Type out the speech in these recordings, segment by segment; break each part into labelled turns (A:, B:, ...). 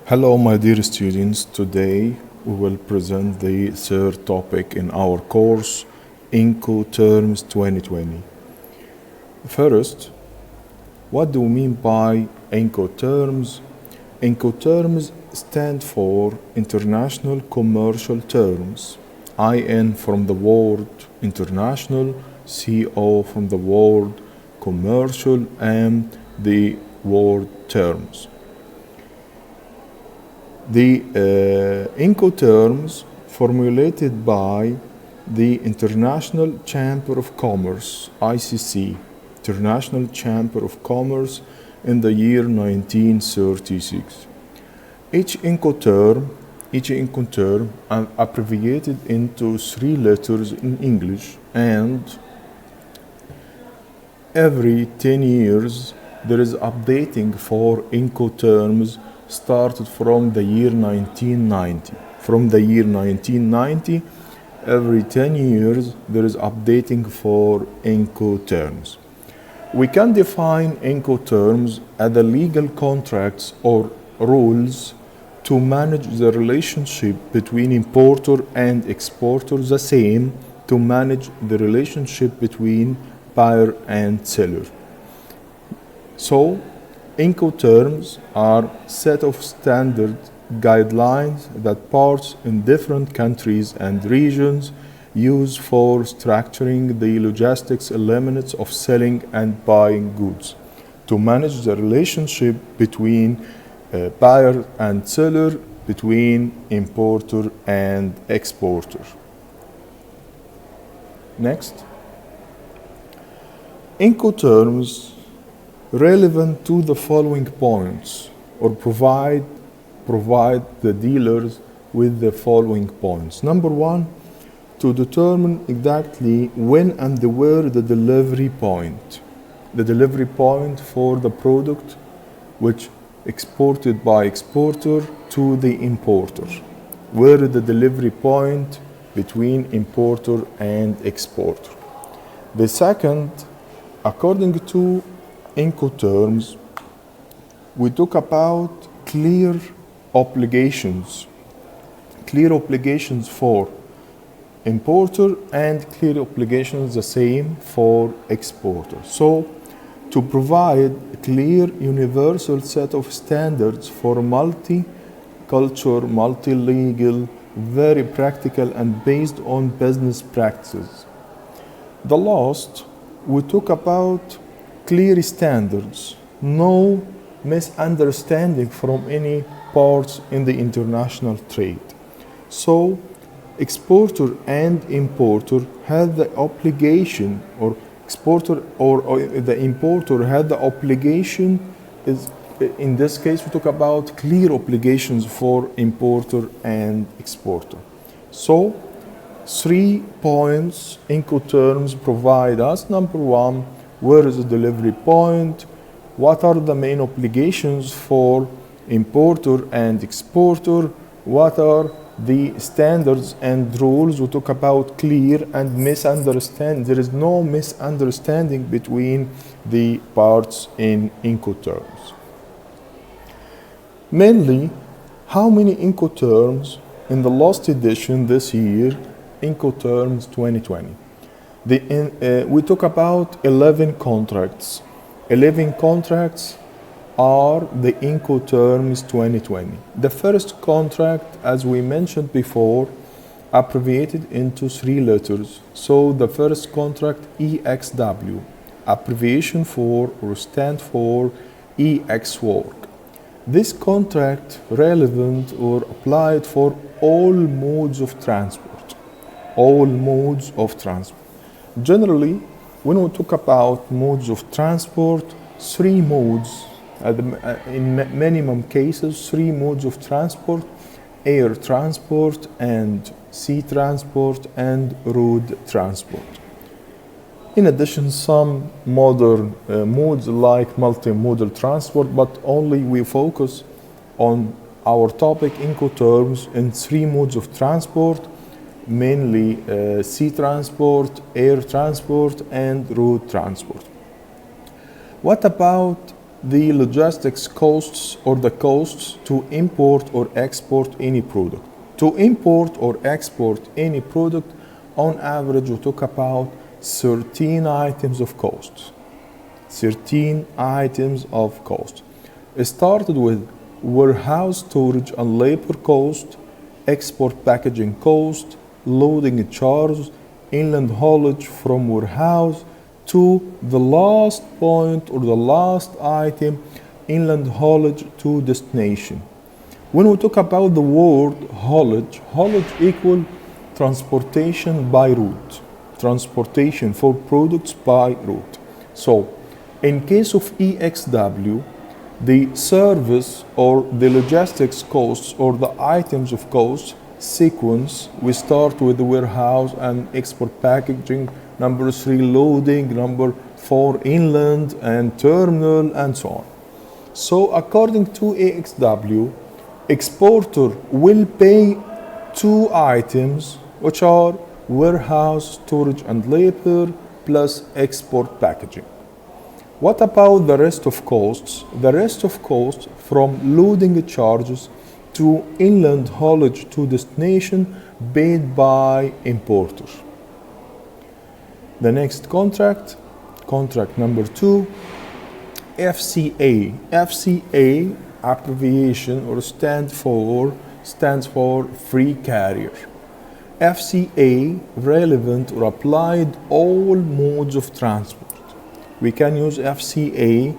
A: Hello, my dear students. Today we will present the third topic in our course, Incoterms 2020. First, what do we mean by Incoterms? Incoterms stand for International Commercial Terms. IN from the word international, CO from the word commercial, and the word terms. The Incoterms formulated by the International Chamber of Commerce, ICC, International Chamber of Commerce, in the year 1936. Each Incoterm abbreviated into 3 letters in English, and every 10 years there is updating for Incoterms started from the year 1990. From the year 1990, every 10 years there is updating for Incoterms. We can define Incoterms as the legal contracts or rules to manage the relationship between importer and exporter, the same to manage the relationship between buyer and seller. So, Incoterms are set of standard guidelines that parties in different countries and regions use for structuring the logistics elements of selling and buying goods to manage the relationship between buyer and seller, between importer and exporter. Next, Incoterms relevant to the following points, or provide the dealers with the following points. Number 1, to determine exactly when and where the delivery point for the product which exported by exporter to the importer. Where is the delivery point between importer and exporter? The second, according to Incoterms, we talk about clear obligations for importer and clear obligations the same for exporter. So, to provide a clear universal set of standards for multi-culture, multi-legal, very practical and based on business practices. The last, we talk about clear standards, no misunderstanding from any parts in the international trade. So, exporter and importer had the obligation, or exporter or the importer had the obligation, is in this case we talk about clear obligations for importer and exporter. So, 3 points Incoterms provide us. Number 1, where is the delivery point? What are the main obligations for importer and exporter? What are the standards and rules? We talk about clear and misunderstand. There is no misunderstanding between the parts in Incoterms. Mainly, how many Incoterms in the last edition this year, Incoterms 2020? We talk about 11 contracts. 11 contracts are the Incoterms 2020. The first contract, as we mentioned before, abbreviated into 3 letters. So the first contract, EXW, abbreviation for or stand for EX work. This contract relevant or applied for all modes of transport. All modes of transport. Generally, when we talk about modes of transport, 3 modes, in minimum cases, 3 modes of transport: air transport and sea transport and road transport. In addition, some modern modes like multimodal transport, but only we focus on our topic Incoterms in 3 modes of transport, mainly sea transport, air transport, and road transport. What about the logistics costs or the costs to import or export any product. To import or export any product, on average, we talk about 13 items of cost. 13 items of cost. It started with warehouse storage and labor cost, export packaging cost, loading charge, inland haulage from warehouse to the last point or the last item, inland haulage to destination. When we talk about the word haulage, haulage equal transportation by route, transportation for products by route. So, in case of EXW, the service or the logistics costs or the items of cost sequence, we start with the warehouse and export packaging, number 3 loading, number 4 inland and terminal, and so on. So according to EXW, exporter will pay 2 items, which are warehouse, storage and labor plus export packaging. What about the rest of costs? The rest of costs from loading charges to inland haulage to destination paid by importer. The next contract, contract number 2, FCA. FCA abbreviation or stands for free carrier. FCA relevant or applied all modes of transport. We can use FCA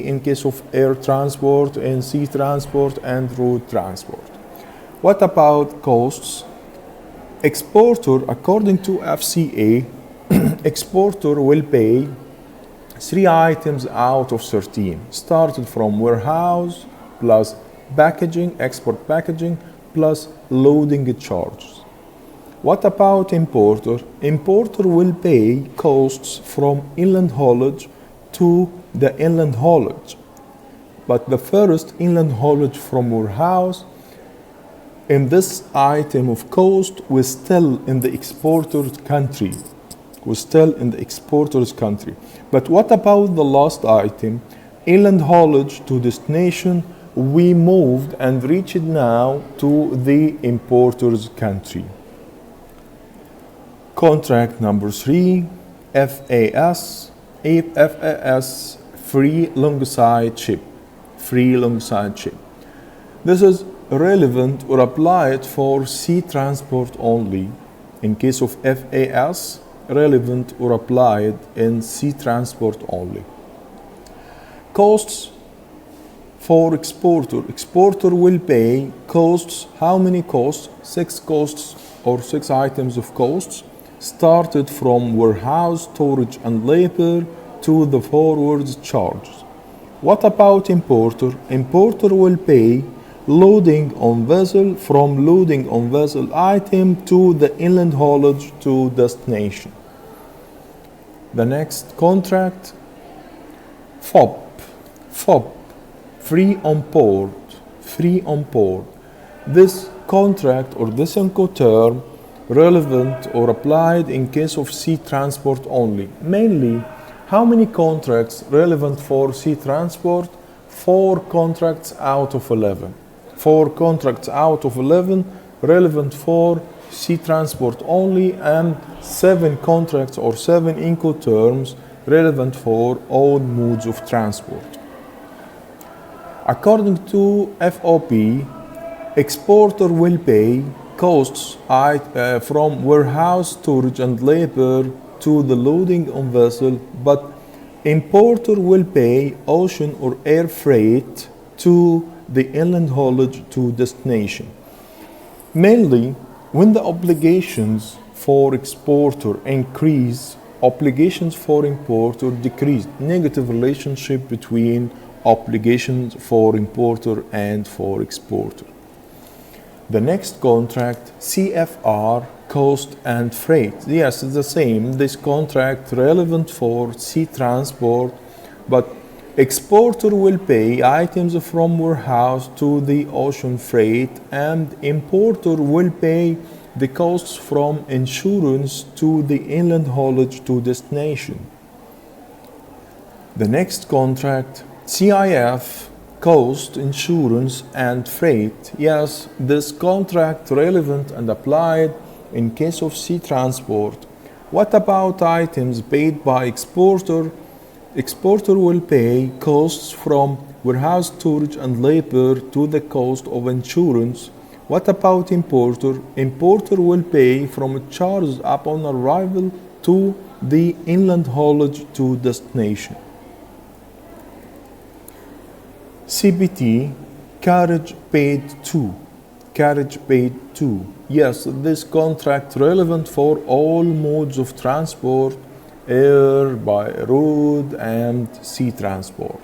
A: in case of air transport and sea transport and road transport. What about costs? Exporter, according to FCA, exporter will pay 3 items out of 13, started from warehouse plus packaging, export packaging, plus loading charges. What about importer? Importer will pay costs from inland haulage to the inland haulage. But the first inland haulage from warehouse, in this item of cost, was still in the exporter's country. But what about the last item? Inland haulage to destination, we moved and reached now to the importer's country. Contract number 3, FAS. FAS, free alongside ship. This is relevant or applied for sea transport only. In case of FAS, relevant or applied in sea transport only. Costs for exporter. Exporter will pay costs. How many costs? 6 costs or 6 items of costs, started from warehouse, storage and labor to the forward charges. What about importer? Importer will pay loading on vessel, from loading on vessel item to the inland haulage to destination. The next contract, FOB, free on board. This contract or this Incoterm relevant or applied in case of sea transport only. Mainly, how many contracts relevant for sea transport? 4 contracts out of 11. 4 contracts out of 11 relevant for sea transport only, and 7 contracts or 7 Incoterms relevant for all modes of transport. According to FOB, exporter will pay costs from warehouse, storage and labor to the loading on vessel, but importer will pay ocean or air freight to the inland haulage to destination. Mainly, when the obligations for exporter increase, obligations for importer decrease. Negative relationship between obligations for importer and for exporter. The next contract, CFR, cost and freight. Yes, it's the same. This contract relevant for sea transport, but exporter will pay items from warehouse to the ocean freight, and importer will pay the costs from insurance to the inland haulage to destination. The next contract, CIF, cost, insurance, and freight. Yes, this contract relevant and applied in case of sea transport. What about items paid by exporter? Exporter will pay costs from warehouse storage and labor to the cost of insurance. What about importer? Importer will pay from charges upon arrival to the inland haulage to destination. CPT, carriage paid to. Carriage paid to. Yes, this contract relevant for all modes of transport, air, by road, and sea transport.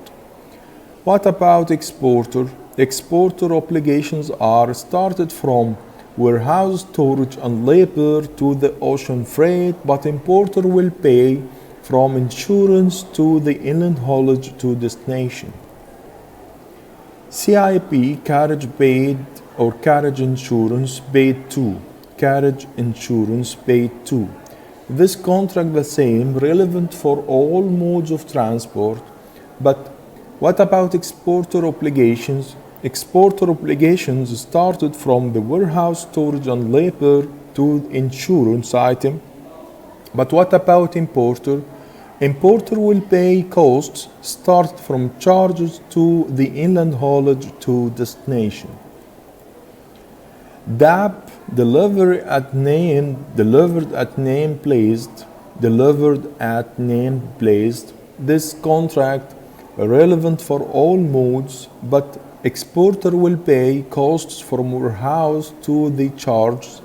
A: What about exporter? Exporter obligations are started from warehouse storage and labor to the ocean freight, but importer will pay from insurance to the inland haulage to destination. CIP, carriage paid or carriage insurance paid to. Carriage insurance paid to. This contract the same, relevant for all modes of transport, but what about exporter obligations? Exporter obligations started from the warehouse storage and labor to insurance item, but what about importer? Importer will pay costs start from charges to the inland haulage to destination. DAP, delivered at name placed. This contract relevant for all modes, but exporter will pay costs from warehouse to the charges,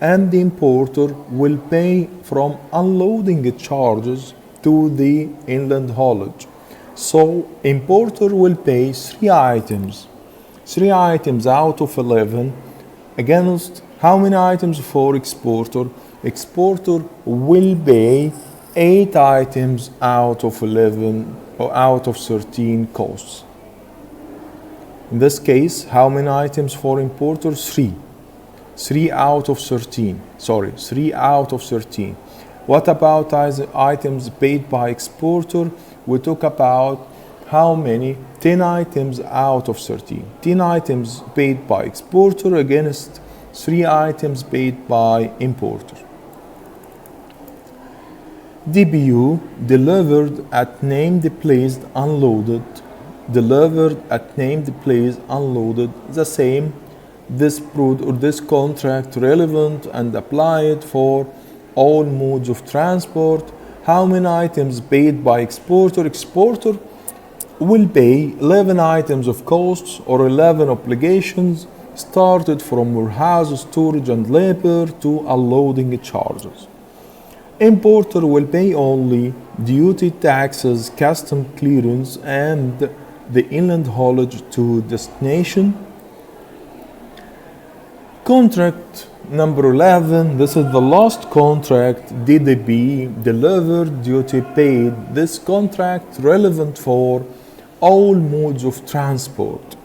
A: and the importer will pay from unloading charges to the inland haulage. So importer will pay 3 items out of 11 against how many items for exporter? Exporter will pay 8 items out of 11 or out of 13 costs. In this case, how many items for importer? 3. 3 out of 13. 3 out of 13. What about items paid by exporter? We talk about how many? 10 items out of 13. 10 items paid by exporter against 3 items paid by importer. DPU, delivered at named place unloaded. Delivered at named place unloaded. The same. This contract relevant and applied for all modes of transport. How many items paid by exporter? Exporter will pay 11 items of costs or 11 obligations started from warehouse storage and labor to unloading charges. Importer will pay only duty, taxes, custom clearance, and the inland haulage to destination. Contract number 11, this is the last contract, DDP, delivered, duty paid. This contract relevant for all modes of transport.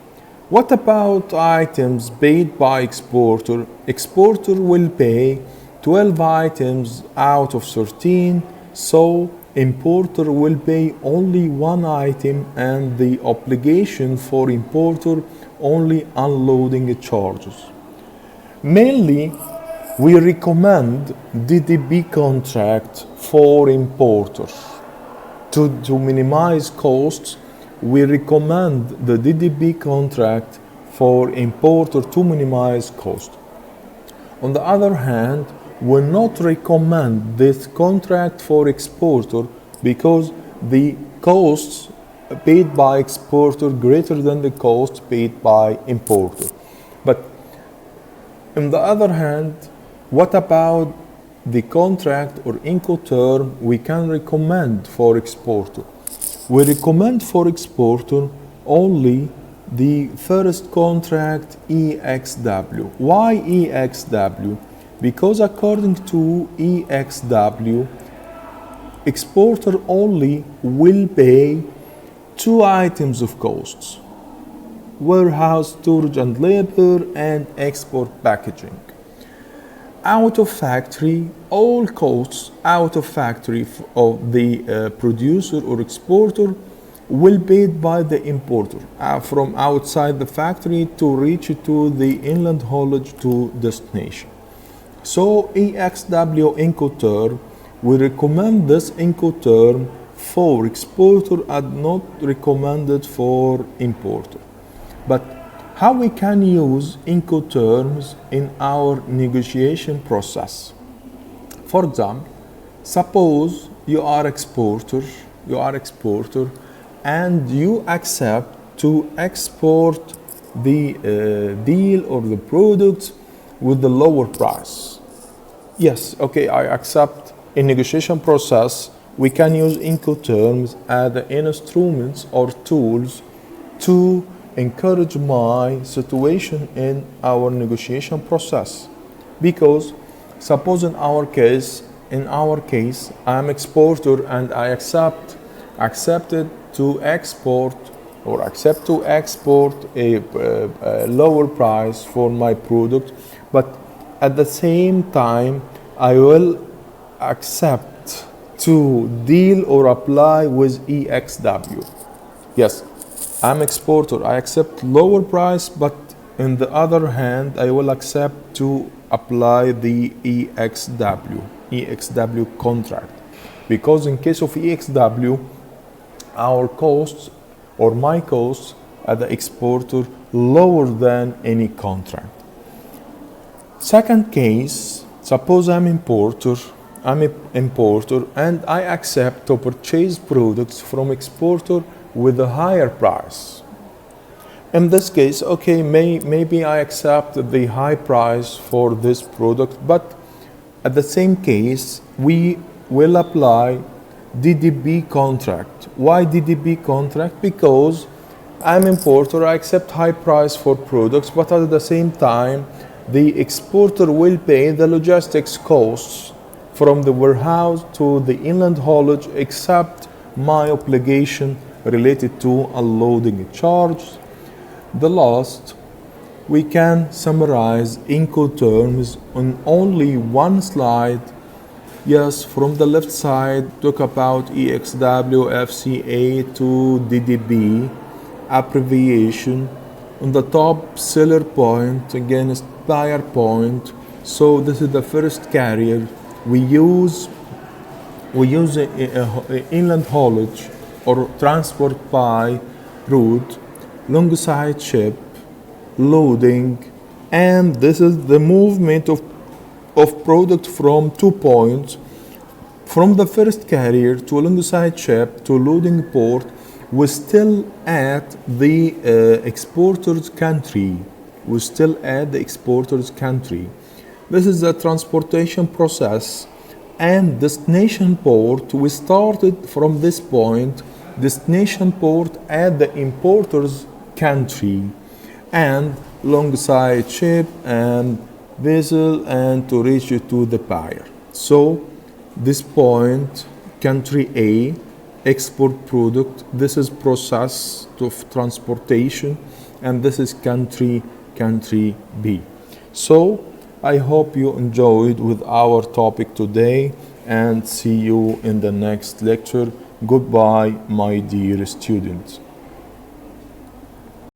A: What about items paid by exporter? Exporter will pay 12 items out of 13, so importer will pay only 1 item and the obligation for importer only unloading charges. Mainly, we recommend DDP contract for importer. To minimize costs, we recommend the DDP contract for importer to minimize cost. On the other hand, we not recommend this contract for exporter because the costs paid by exporter greater than the costs paid by importer. But on the other hand, what about the contract or Incoterm we can recommend for exporter? We recommend for exporter only the first contract EXW. Why EXW? Because according to EXW, exporter only will pay 2 items of costs: warehouse storage and labor and export packaging. out of factory, all costs out of factory of the producer or exporter will be paid by the importer from outside the factory to reach to the inland haulage to destination. So EXW Incoterm, we recommend this Incoterm for exporter and not recommended for importer. But how we can use Incoterms in our negotiation process? For example, suppose you are exporter and you accept to export the deal or the product with the lower price. Yes, okay, I accept. In negotiation process, we can use Incoterms as the instruments or tools to encourage my situation in our negotiation process. Because suppose in our case, I'm exporter and I accepted to export a lower price for my product, but at the same time I will accept to deal or apply with EXW. Yes, I'm exporter, I accept lower price, but on the other hand I will accept to apply the EXW contract, because in case of EXW our costs or my costs as the exporter lower than any contract. Second case, suppose I'm an importer and I accept to purchase products from exporter with a higher price. In this case, okay, maybe I accept the high price for this product, but at the same case we will apply DDP contract. Why DDP contract? Because I'm importer, I accept high price for products, but at the same time the exporter will pay the logistics costs from the warehouse to the inland haulage, except my obligation related to unloading charge. The last, we can summarize Incoterms on only one slide. Yes, from the left side, talk about EXW, FCA to DDP, abbreviation. On the top, seller point, again, buyer point. So this is the first carrier. We use inland haulage or transport by route, long side ship, loading, and this is the movement of product from 2 points, from the first carrier to alongside ship to loading port. We still at the exporter's country. This is the transportation process, and destination port, we started from this point, destination port at the importer's country, and alongside ship and vessel, and to reach it to the buyer. So this point, country A, export product, this is process of transportation, and this is country B. So I hope you enjoyed with our topic today, and see you in the next lecture. Goodbye, my dear students.